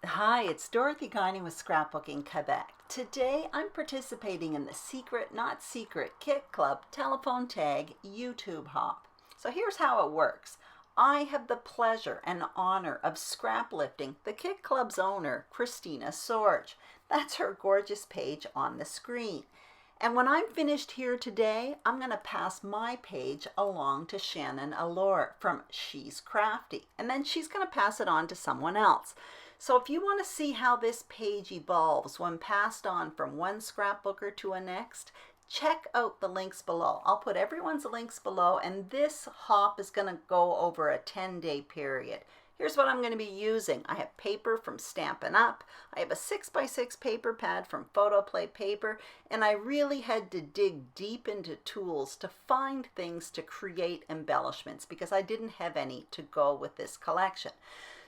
Hi, it's Dorothy Guiney with Scrapbooking Quebec. Today I'm participating in the Secret Not Secret Kit Club telephone tag YouTube hop. So here's how it works. I have the pleasure and honor of scrap lifting the Kit Club's owner, Christina Sorge. That's her gorgeous page on the screen. And when I'm finished here today, I'm going to pass my page along to Shannon Allure from She's Crafty. And then she's going to pass it on to someone else. So if you want to see how this page evolves when passed on from one scrapbooker to a next, check out the links below. I'll put everyone's links below, and this hop is going to go over a 10-day period. Here's what I'm going to be using. I have paper from Stampin' Up. I have a 6x6 paper pad from Photoplay Paper, and I really had to dig deep into tools to find things to create embellishments because I didn't have any to go with this collection.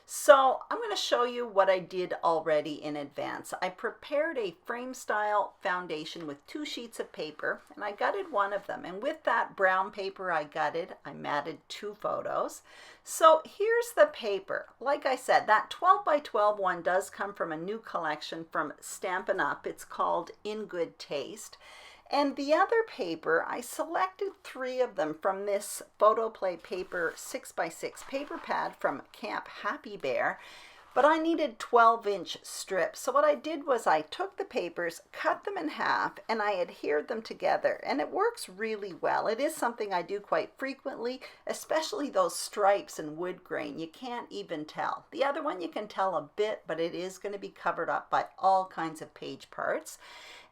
So I'm going to show you what I did already in advance. I prepared a frame style foundation with 2 sheets of paper, and I gutted one of them. And with that brown paper I gutted, I matted 2 photos. So here's the paper. Like I said, that 12 by 12 one does come from a new collection from Stampin' Up. It's called In Good Taste. And the other paper, I selected 3 of them from this Photoplay Paper 6x6 paper pad from Camp Happy Bear, but I needed 12-inch strips. So what I did was I took the papers, cut them in half, and I adhered them together, and it works really well. It is something I do quite frequently, especially those stripes and wood grain. You can't even tell. The other one you can tell a bit, but it is going to be covered up by all kinds of page parts.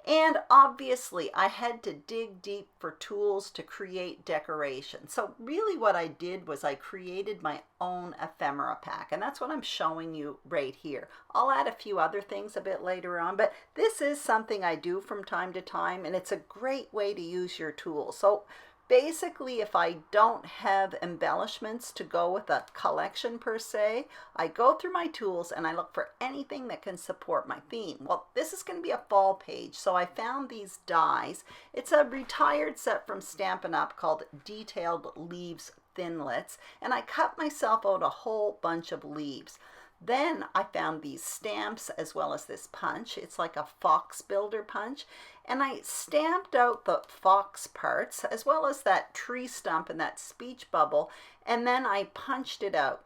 And obviously I had to dig deep for tools to create decoration. So really what I did was I created my own ephemera pack, and that's what I'm showing you right here. I'll add a few other things a bit later on, but this is something I do from time to time, and it's a great way to use your tools. So basically, if I don't have embellishments to go with a collection per se, I go through my tools and I look for anything that can support my theme. Well, this is going to be a fall page, so I found these dies. It's a retired set from Stampin' Up called Detailed Leaves Thinlits, and I cut myself out a whole bunch of leaves. Then I found these stamps as well as this punch. It's like a fox builder punch. And I stamped out the fox parts as well as that tree stump and that speech bubble, and then I punched it out.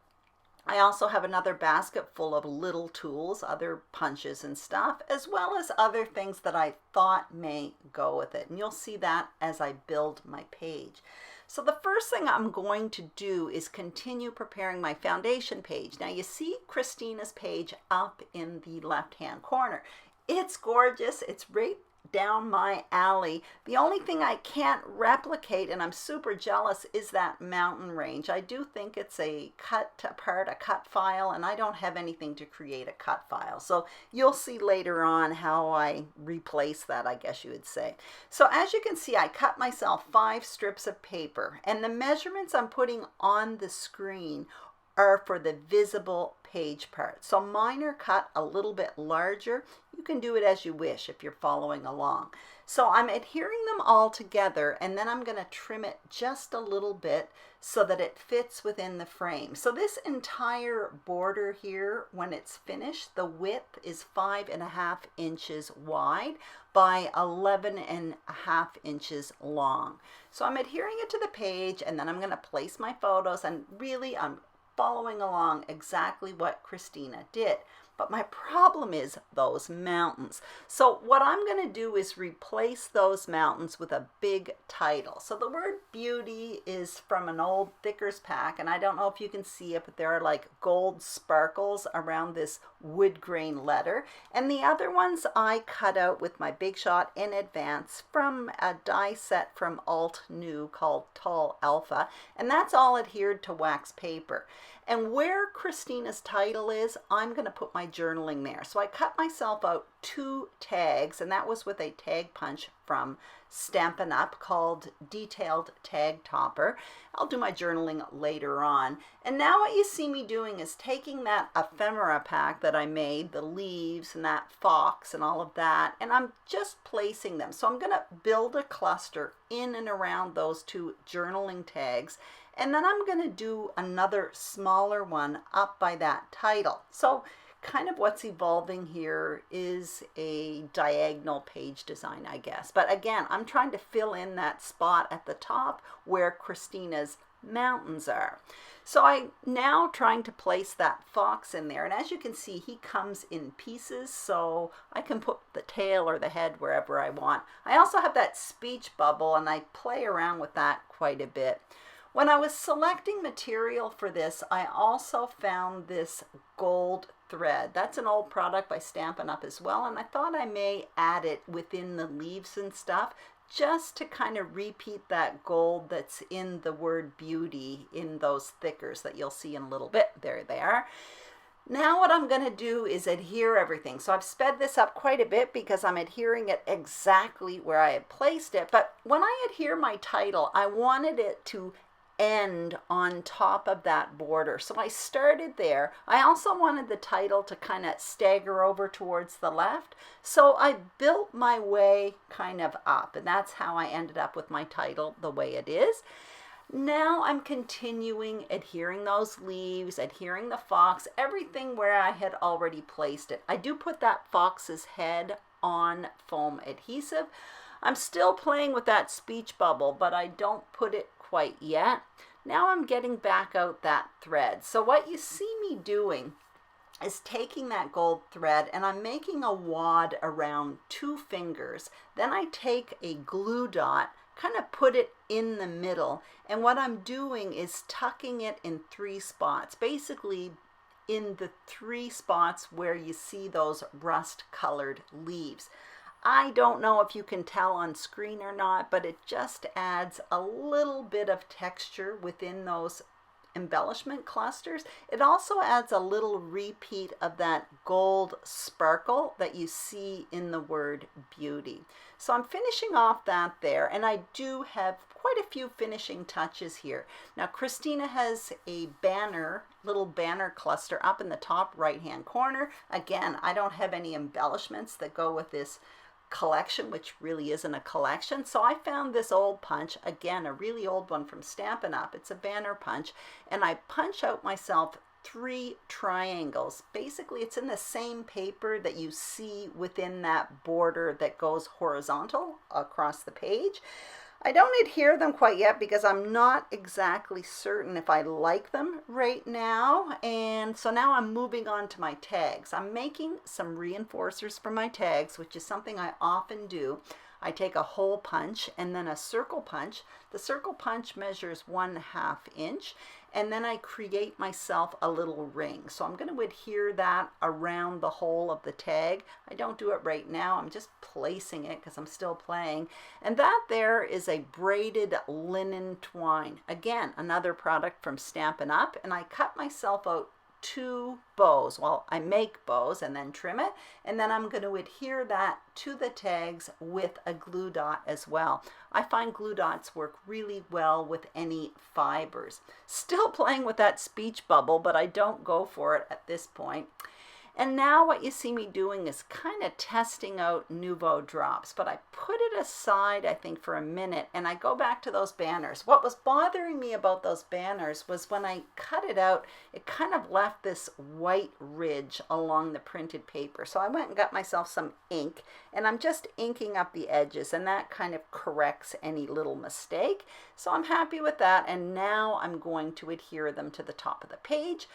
I also have another basket full of little tools, other punches and stuff, as well as other things that I thought may go with it. And you'll see that as I build my page. So the first thing I'm going to do is continue preparing my foundation page. Now you see Christina's page up in the left-hand corner. It's gorgeous. It's right down my alley. The only thing I can't replicate, and I'm super jealous, is that mountain range. I do think it's a cut apart, a cut file, and I don't have anything to create a cut file. So you'll see later on how I replace that, I guess you would say. So as you can see, I cut myself 5 strips of paper, and the measurements I'm putting on the screen are for the visible page part. So mine are cut a little bit larger. You can do it as you wish if you're following along. So I'm adhering them all together, and then I'm going to trim it just a little bit so that it fits within the frame. So this entire border here, when it's finished, the width is 5.5 inches wide by 11.5 inches long. So I'm adhering it to the page, and then I'm going to place my photos, and really I'm following along exactly what Christina did. But my problem is those mountains. So what I'm going to do is replace those mountains with a big title. So the word beauty is from an old Thickers pack, and I don't know if you can see it, but there are like gold sparkles around this wood grain letter. And the other ones I cut out with my Big Shot in advance from a die set from Alt New called Tall Alpha, and that's all adhered to wax paper. And where Christina's title is, I'm going to put my journaling there. So I cut myself out 2 tags, and that was with a tag punch from Stampin' Up called Detailed Tag Topper. I'll do my journaling later on. And now what you see me doing is taking that ephemera pack that I made, the leaves and that fox and all of that, and I'm just placing them. So I'm going to build a cluster in and around those 2 journaling tags. And then I'm going to do another smaller one up by that title. So kind of what's evolving here is a diagonal page design, I guess. But again, I'm trying to fill in that spot at the top where Christina's mountains are. So I'm now trying to place that fox in there. And as you can see, he comes in pieces, so I can put the tail or the head wherever I want. I also have that speech bubble, and I play around with that quite a bit. When I was selecting material for this, I also found this gold thread. That's an old product by Stampin' Up! As well, and I thought I may add it within the leaves and stuff, just to kind of repeat that gold that's in the word beauty in those thickers that you'll see in a little bit. There they are. Now what I'm going to do is adhere everything. So I've sped this up quite a bit because I'm adhering it exactly where I had placed it. But when I adhere my title, I wanted it to end on top of that border. So I started there. I also wanted the title to kind of stagger over towards the left. So I built my way kind of up, and that's how I ended up with my title the way it is. Now I'm continuing adhering those leaves, adhering the fox, everything where I had already placed it. I do put that fox's head on foam adhesive. I'm still playing with that speech bubble, but I don't put it quite yet. Now I'm getting back out that thread. So what you see me doing is taking that gold thread and I'm making a wad around 2 fingers. Then I take a glue dot, kind of put it in the middle, and what I'm doing is tucking it in 3 spots, basically in the 3 spots where you see those rust colored leaves. I don't know if you can tell on screen or not, but it just adds a little bit of texture within those embellishment clusters. It also adds a little repeat of that gold sparkle that you see in the word beauty. So I'm finishing off that there, and I do have quite a few finishing touches here. Now Christina has a banner, little banner cluster up in the top right hand corner. Again, I don't have any embellishments that go with this collection, which really isn't a collection. So I found this old punch, again a really old one from Stampin' Up. It's a banner punch, and I punch out myself 3 triangles. Basically it's in the same paper that you see within that border that goes horizontal across the page. I don't adhere them quite yet because I'm not exactly certain if I like them right now. And so now I'm moving on to my tags. I'm making some reinforcers for my tags, which is something I often do. I take a hole punch and then a circle punch. The circle punch measures 1/2 inch, and then I create myself a little ring. So I'm going to adhere that around the whole of the tag. I don't do it right now. I'm just placing it because I'm still playing. And that there is a braided linen twine. Again, another product from Stampin' Up. And I cut myself out 2 bows. Well, I make bows and then trim it, and then I'm going to adhere that to the tags with a glue dot as well. I find glue dots work really well with any fibers. Still playing with that speech bubble, but I don't go for it at this point. And now what you see me doing is kind of testing out Nouveau drops, but I put it aside, I think, for a minute, and I go back to those banners. What was bothering me about those banners was when I cut it out, it kind of left this white ridge along the printed paper. So I went and got myself some ink, and I'm just inking up the edges, and that kind of corrects any little mistake. So I'm happy with that, and now I'm going to adhere them to the top of the page.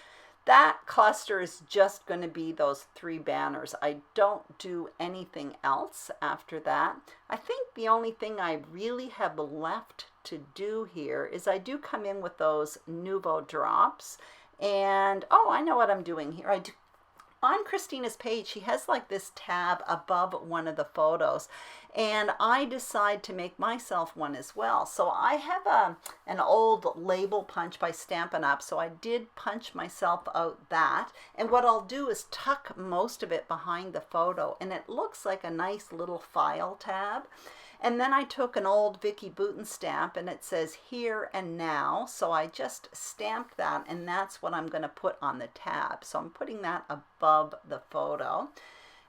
That cluster is just going to be those 3 banners. I don't do anything else after that. I think the only thing I really have left to do here is I do come in with those Nouveau drops. And, oh, I know what I'm doing here. On Christina's page, she has like this tab above one of the photos, and I decide to make myself one as well. So I have an old label punch by Stampin' Up, so I did punch myself out that, and what I'll do is tuck most of it behind the photo, and it looks like a nice little file tab. And then I took an old Vicky Bouton stamp, and it says here and now. So I just stamped that, and that's what I'm going to put on the tab. So I'm putting that above the photo.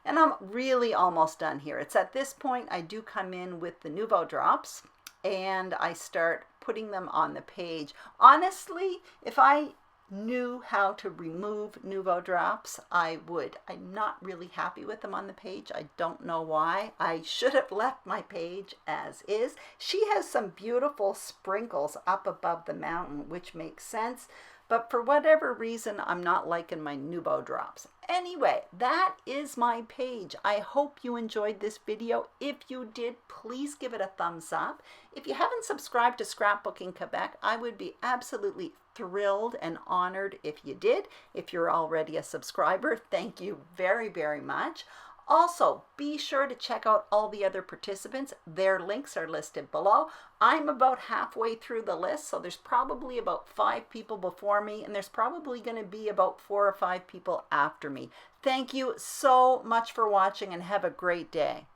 And I'm really almost done here. It's at this point I do come in with the Nouveau drops, and I start putting them on the page. Honestly, if I knew how to remove Nouveau drops, I would. I'm not really happy with them on the page. I don't know why. I should have left my page as is. She has some beautiful sprinkles up above the mountain, which makes sense. But for whatever reason, I'm not liking my Nouveau drops. Anyway, that is my page. I hope you enjoyed this video. If you did, please give it a thumbs up. If you haven't subscribed to Scrapbooking Quebec, I would be absolutely thrilled and honored if you did. If you're already a subscriber, thank you very, very much. Also, be sure to check out all the other participants. Their links are listed below. I'm about halfway through the list, so there's probably about 5 people before me, and there's probably going to be about 4 or 5 people after me. Thank you so much for watching, and have a great day.